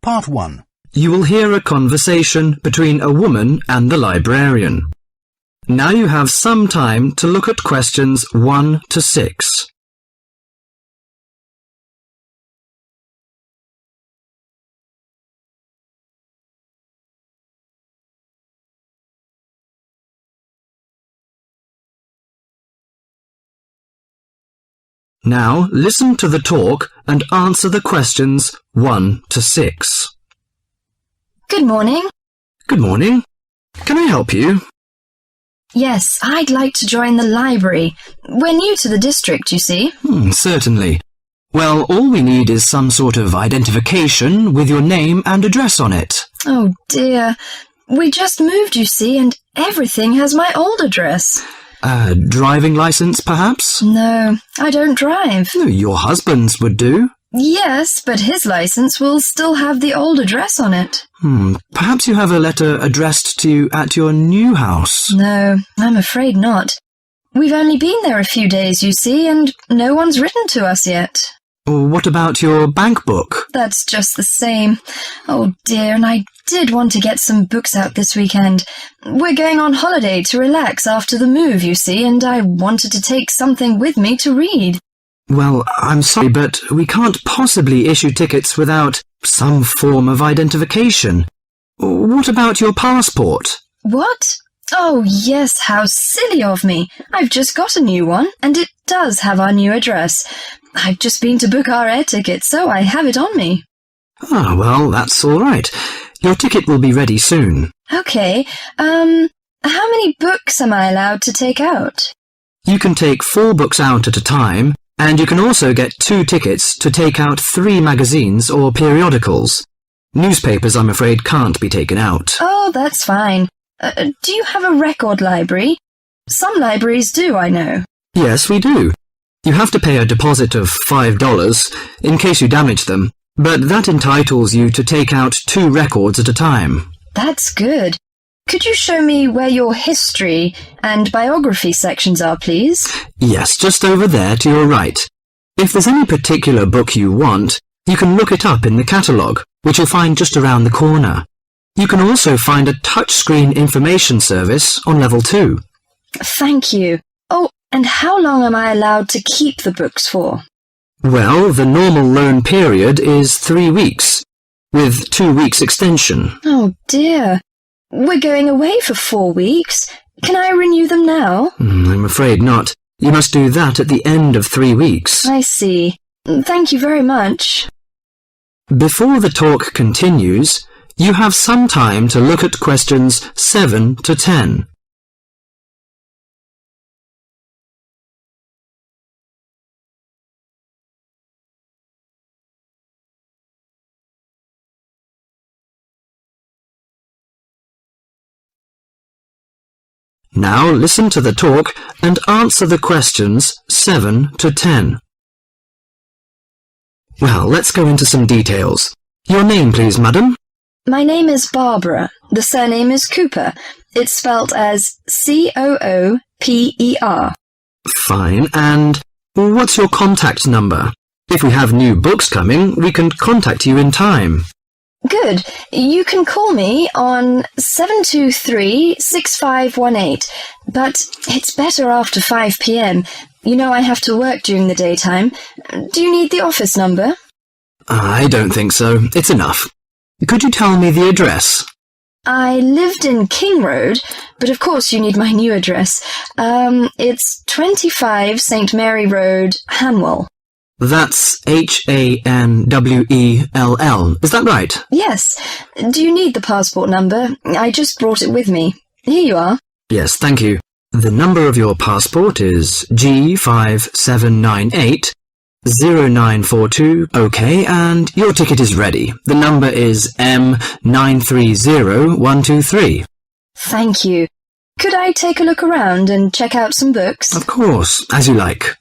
Part 1. You will hear a conversation between a woman and the librarian. Now you have some time to look at questions 1 to 6. Now listen to the talk and answer the questions 1 to 6. Good morning. Good morning. Can I help you? Yes, I'd like to join the library. We're new to the district, you see. Certainly. Well, all we need is some sort of identification with your name and address on it. Oh dear. We just moved, you see, and everything has my old address. A driving license, perhaps? No, I don't drive. Your husband's would do. Yes, but his license will still have the old address on it. Perhaps you have a letter addressed to you at your new house. No, I'm afraid not. We've only been there a few days, you see, and no one's written to us yet. What about your bank book? That's just the same. Oh dear, and I did want to get some books out this weekend. We're going on holiday to relax after the move, you see, and I wanted to take something with me to read. Well, I'm sorry, but we can't possibly issue tickets without some form of identification. What about your passport? What? Oh yes, how silly of me. I've just got a new one, and it does have our new address. I've just been to book our air ticket, so I have it on me. Well, that's all right. Your ticket will be ready soon. Okay, how many books am I allowed to take out? You can take 4 books out at a time, and you can also get 2 tickets to take out 3 magazines or periodicals. Newspapers, I'm afraid, can't be taken out. Oh, that's fine. Do you have a record library? Some libraries do, I know. Yes, we do. You have to pay a deposit of $5 in case you damage them, but that entitles you to take out 2 records at a time. That's good. Could you show me where your history and biography sections are, please? Yes, just over there to your right. If there's any particular book you want, you can look it up in the catalogue, which you'll find just around the corner. You can also find a touchscreen information service on level 2. Thank you. Oh, and how long am I allowed to keep the books for? Well, the normal loan period is 3 weeks, with 2 weeks extension. Oh dear. We're going away for 4 weeks. Can I renew them now? I'm afraid not. You must do that at the end of 3 weeks. I see. Thank you very much. Before the talk continues, you have some time to look at questions 7 to 10. Now listen to the talk and answer the questions 7 to 10. Well, let's go into some details. Your name, please, madam? My name is Barbara. The surname is Cooper. It's spelt as Cooper. Fine. And what's your contact number? If we have new books coming, we can contact you in time. Good. You can call me on 723-6518, but it's better after 5 p.m. You know I have to work during the daytime. Do you need the office number? I don't think so. It's enough. Could you tell me the address? I lived in King Road, but of course you need my new address. It's 25 St. Mary Road, Hanwell. That's Hanwell. Is that right? Yes. Do you need the passport number? I just brought it with me. Here you are. Yes, thank you. The number of your passport is G57980942. OK, and your ticket is ready. The number is M930123. Thank you. Could I take a look around and check out some books? Of course, as you like.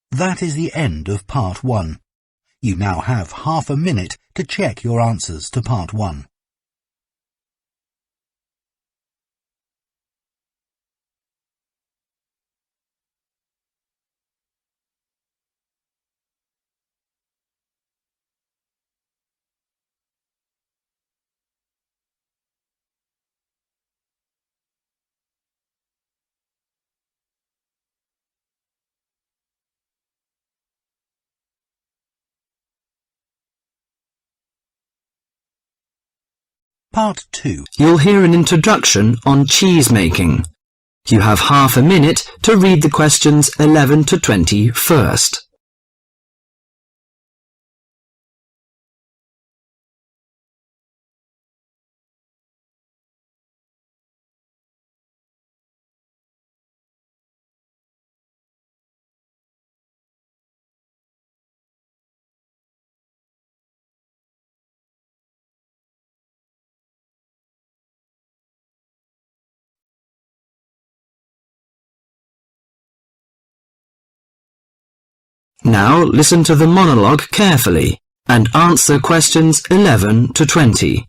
That is the end of Part 1. You now have half a minute to check your answers to Part 1. Part 2. You'll hear an introduction on cheese making. You have half a minute to read the questions 11 to 20 first. Now listen to the monologue carefully and answer questions 11 to 20.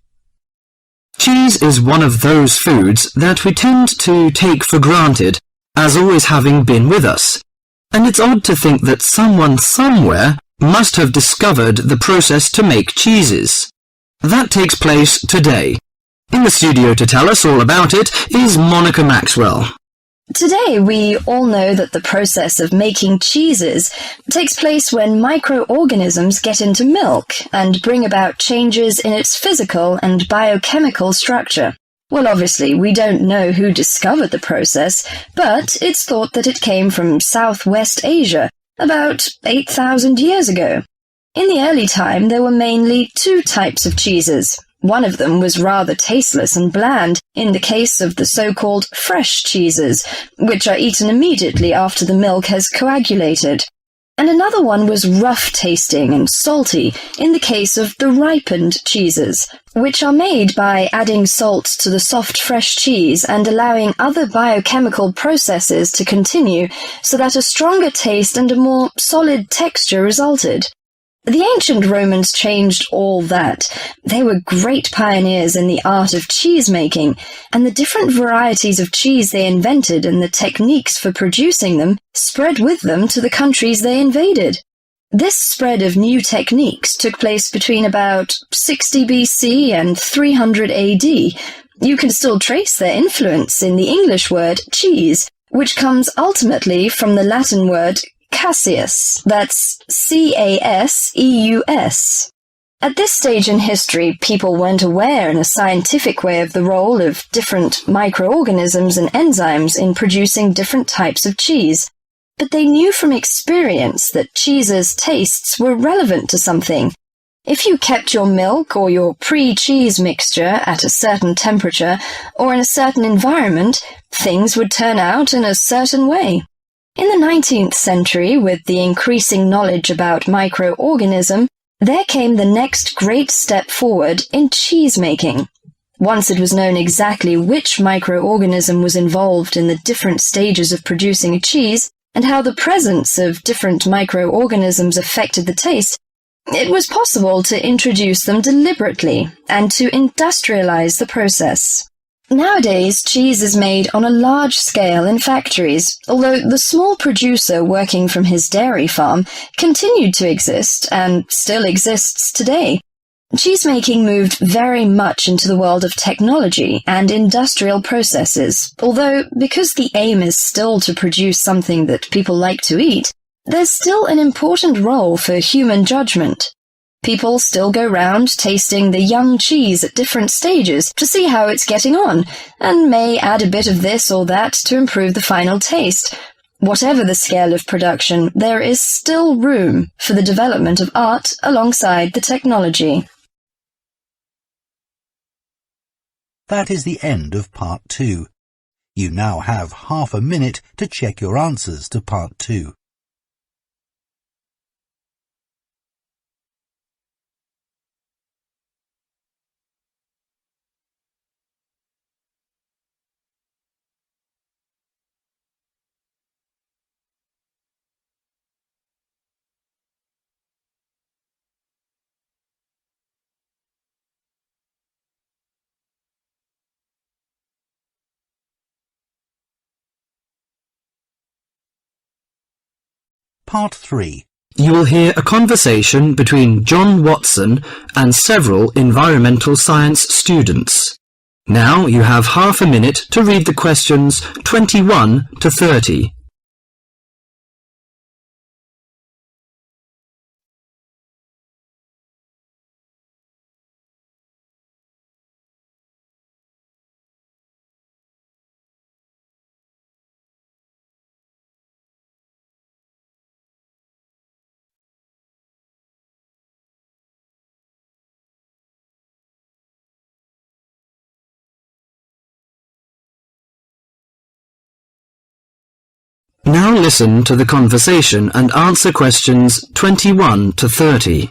Cheese is one of those foods that we tend to take for granted as always having been with us. And it's odd to think that someone somewhere must have discovered the process to make cheeses. That takes place today. In the studio to tell us all about it is Monica Maxwell. Today, we all know that the process of making cheeses takes place when microorganisms get into milk and bring about changes in its physical and biochemical structure. Well, obviously, we don't know who discovered the process, but it's thought that it came from Southwest Asia about 8,000 years ago. In the early time, there were mainly two types of cheeses. One of them was rather tasteless and bland, in the case of the so-called fresh cheeses, which are eaten immediately after the milk has coagulated. And another one was rough-tasting and salty, in the case of the ripened cheeses, which are made by adding salt to the soft fresh cheese and allowing other biochemical processes to continue so that a stronger taste and a more solid texture resulted. The ancient Romans changed all that. They were great pioneers in the art of cheese-making, and the different varieties of cheese they invented and the techniques for producing them spread with them to the countries they invaded. This spread of new techniques took place between about 60 BC and 300 AD. You can still trace their influence in the English word cheese, which comes ultimately from the Latin word Caseus, that's C-A-S-E-U-S. At this stage in history, people weren't aware in a scientific way of the role of different microorganisms and enzymes in producing different types of cheese, but they knew from experience that cheese's tastes were relevant to something. If you kept your milk or your pre-cheese mixture at a certain temperature or in a certain environment, things would turn out in a certain way. In the 19th century, with the increasing knowledge about microorganism, there came the next great step forward in cheese making. Once it was known exactly which microorganism was involved in the different stages of producing a cheese and how the presence of different microorganisms affected the taste, it was possible to introduce them deliberately and to industrialize the process. Nowadays, cheese is made on a large scale in factories, although the small producer working from his dairy farm continued to exist and still exists today. Cheesemaking moved very much into the world of technology and industrial processes, although because the aim is still to produce something that people like to eat, there's still an important role for human judgment. People still go round tasting the young cheese at different stages to see how it's getting on, and may add a bit of this or that to improve the final taste. Whatever the scale of production, there is still room for the development of art alongside the technology. That is the end of Part 2. You now have half a minute to check your answers to Part 2. Part 3. You will hear a conversation between John Watson and several environmental science students. Now you have half a minute to read the questions 21 to 30. Now listen to the conversation and answer questions 21 to 30.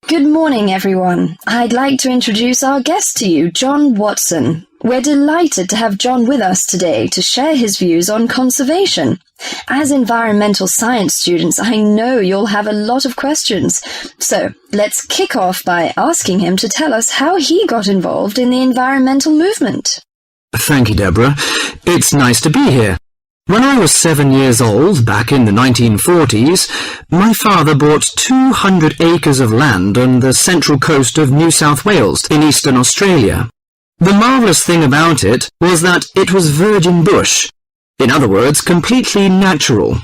Good morning, everyone. I'd like to introduce our guest to you, John Watson. We're delighted to have John with us today to share his views on conservation. As environmental science students, I know you'll have a lot of questions. So let's kick off by asking him to tell us how he got involved in the environmental movement. Thank you, Deborah. It's nice to be here. When I was 7 years old, back in the 1940s, my father bought 200 acres of land on the central coast of New South Wales in eastern Australia. The marvellous thing about it was that it was virgin bush. In other words, completely natural.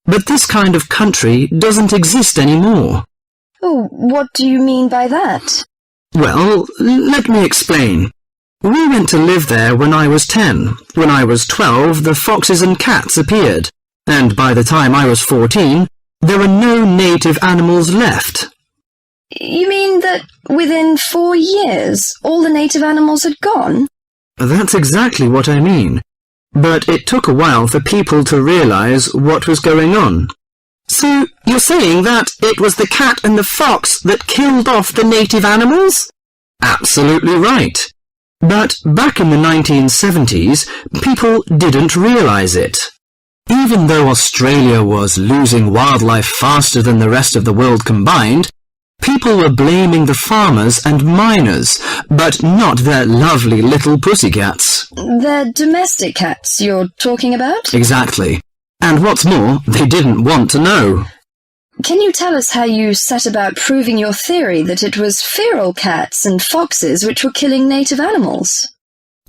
But this kind of country doesn't exist anymore. Oh, what do you mean by that? Well, let me explain. We went to live there when I was 10. When I was 12, the foxes and cats appeared. And by the time I was 14, there were no native animals left. You mean that within 4 years, all the native animals had gone? That's exactly what I mean. But it took a while for people to realize what was going on. So, you're saying that it was the cat and the fox that killed off the native animals? Absolutely right. But back in the 1970s, people didn't realize it. Even though Australia was losing wildlife faster than the rest of the world combined, people were blaming the farmers and miners, but not their lovely little pussycats. The domestic cats you're talking about? Exactly. And what's more, they didn't want to know. Can you tell us how you set about proving your theory that it was feral cats and foxes which were killing native animals?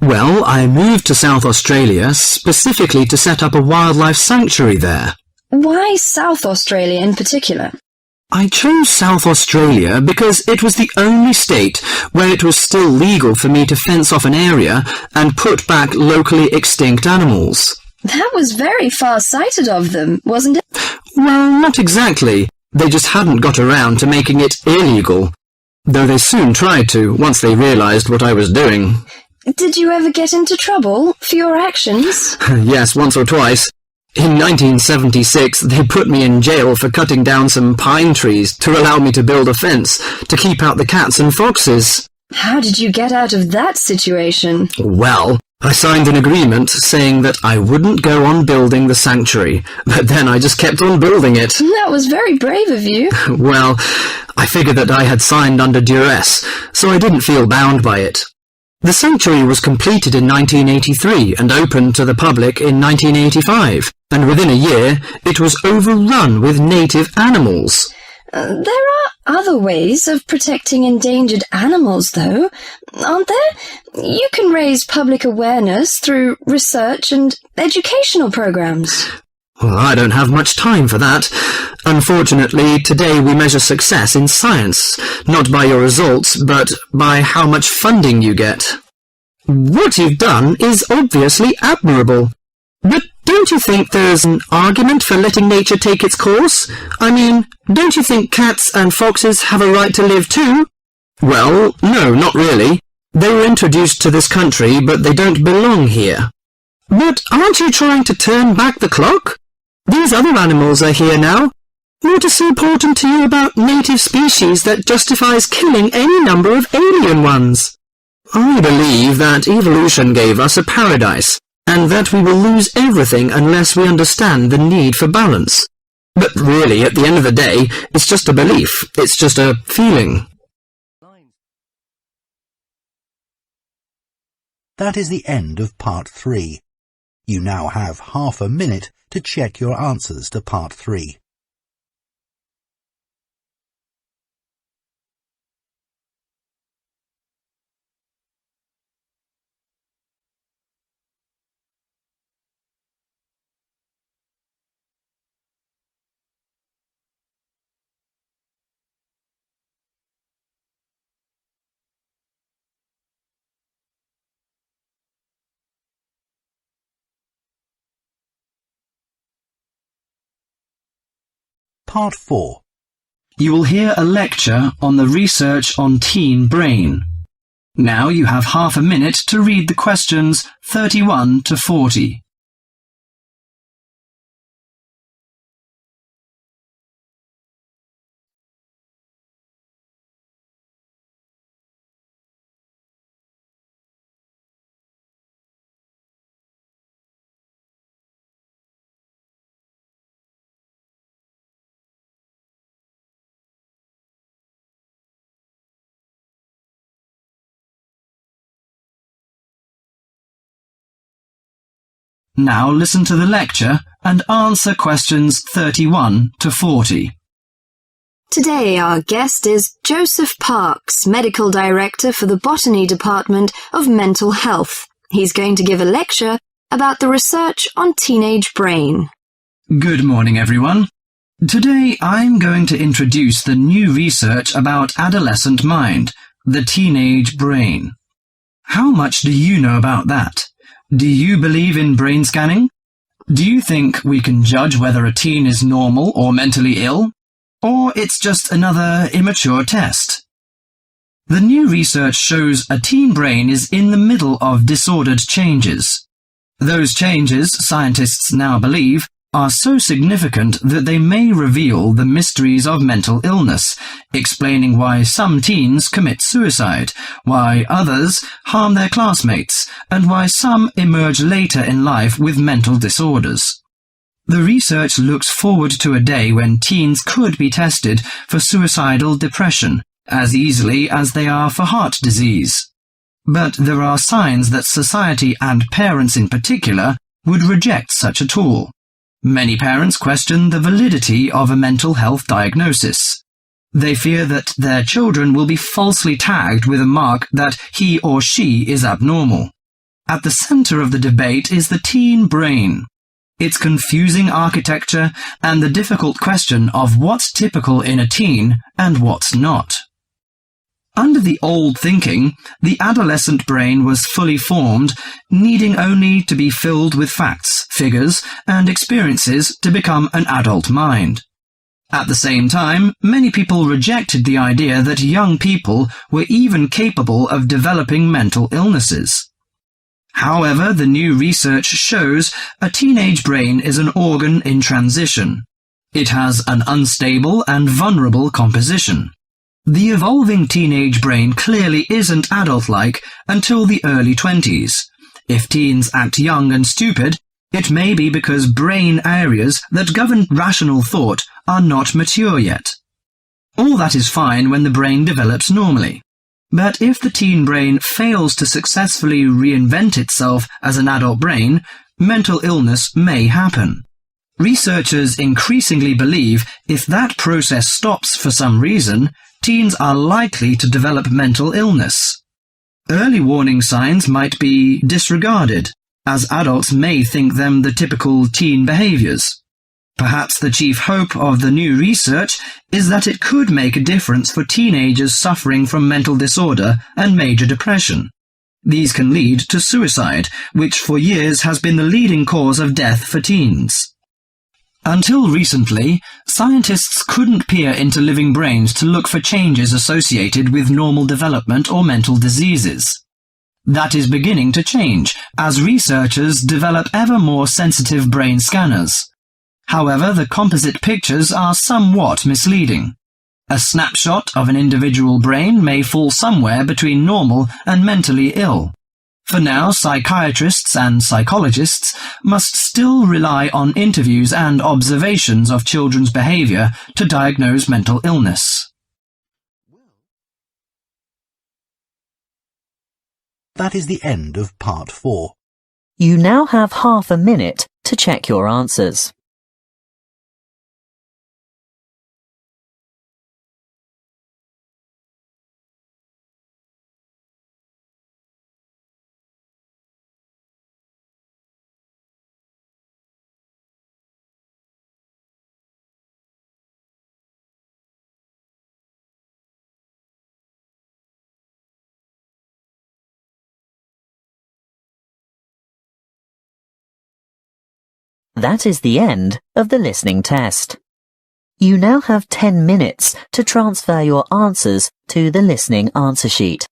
Well, I moved to South Australia specifically to set up a wildlife sanctuary there. Why South Australia in particular? I chose South Australia because it was the only state where it was still legal for me to fence off an area and put back locally extinct animals. That was very far-sighted of them, wasn't it? Well, not exactly. They just hadn't got around to making it illegal. Though they soon tried to, once they realized what I was doing. Did you ever get into trouble for your actions? Yes, once or twice. In 1976, they put me in jail for cutting down some pine trees to allow me to build a fence to keep out the cats and foxes. How did you get out of that situation? Well, I signed an agreement saying that I wouldn't go on building the sanctuary, but then I just kept on building it. That was very brave of you. Well, I figured that I had signed under duress, so I didn't feel bound by it. The sanctuary was completed in 1983 and opened to the public in 1985, and within a year it was overrun with native animals. There are other ways of protecting endangered animals, though, aren't there? You can raise public awareness through research and educational programs. Well, I don't have much time for that. Unfortunately, today we measure success in science, not by your results, but by how much funding you get. What you've done is obviously admirable. But don't you think there's an argument for letting nature take its course? I mean, don't you think cats and foxes have a right to live too? Well, no, not really. They were introduced to this country, but they don't belong here. But aren't you trying to turn back the clock? These other animals are here now. What is so important to you about native species that justifies killing any number of alien ones? I believe that evolution gave us a paradise, and that we will lose everything unless we understand the need for balance. But really, at the end of the day, it's just a belief. It's just a feeling. That is the end of part 3. You now have half a minute to check your answers to part 3. Part 4. You will hear a lecture on the research on teen brain. Now you have half a minute to read the questions 31 to 40. Now listen to the lecture and answer questions 31 to 40. Today our guest is Joseph Parks, Medical Director for the Botany Department of Mental Health. He's going to give a lecture about the research on teenage brain. Good morning, everyone. Today I'm going to introduce the new research about adolescent mind, the teenage brain. How much do you know about that? Do you believe in brain scanning? Do you think we can judge whether a teen is normal or mentally ill? Or it's just another immature test? The new research shows a teen brain is in the middle of disordered changes. Those changes, scientists now believe, are so significant that they may reveal the mysteries of mental illness, explaining why some teens commit suicide, why others harm their classmates, and why some emerge later in life with mental disorders. The research looks forward to a day when teens could be tested for suicidal depression as easily as they are for heart disease. But there are signs that society and parents in particular would reject such a tool. Many parents question the validity of a mental health diagnosis. They fear that their children will be falsely tagged with a mark that he or she is abnormal. At the center of the debate is the teen brain, its confusing architecture and the difficult question of what's typical in a teen and what's not. Under the old thinking, the adolescent brain was fully formed, needing only to be filled with facts, figures, and experiences to become an adult mind. At the same time, many people rejected the idea that young people were even capable of developing mental illnesses. However, the new research shows a teenage brain is an organ in transition. It has an unstable and vulnerable composition. The evolving teenage brain clearly isn't adult-like until the early 20s. If teens act young and stupid, it may be because brain areas that govern rational thought are not mature yet. All that is fine when the brain develops normally. But if the teen brain fails to successfully reinvent itself as an adult brain, mental illness may happen. Researchers increasingly believe if that process stops for some reason, teens are likely to develop mental illness. Early warning signs might be disregarded, as adults may think them the typical teen behaviors. Perhaps the chief hope of the new research is that it could make a difference for teenagers suffering from mental disorder and major depression. These can lead to suicide, which for years has been the leading cause of death for teens. Until recently, scientists couldn't peer into living brains to look for changes associated with normal development or mental diseases. That is beginning to change as researchers develop ever more sensitive brain scanners. However, the composite pictures are somewhat misleading. A snapshot of an individual brain may fall somewhere between normal and mentally ill. For now, psychiatrists and psychologists must still rely on interviews and observations of children's behavior to diagnose mental illness. That is the end of part 4. You now have half a minute to check your answers. That is the end of the listening test. You now have 10 minutes to transfer your answers to the listening answer sheet.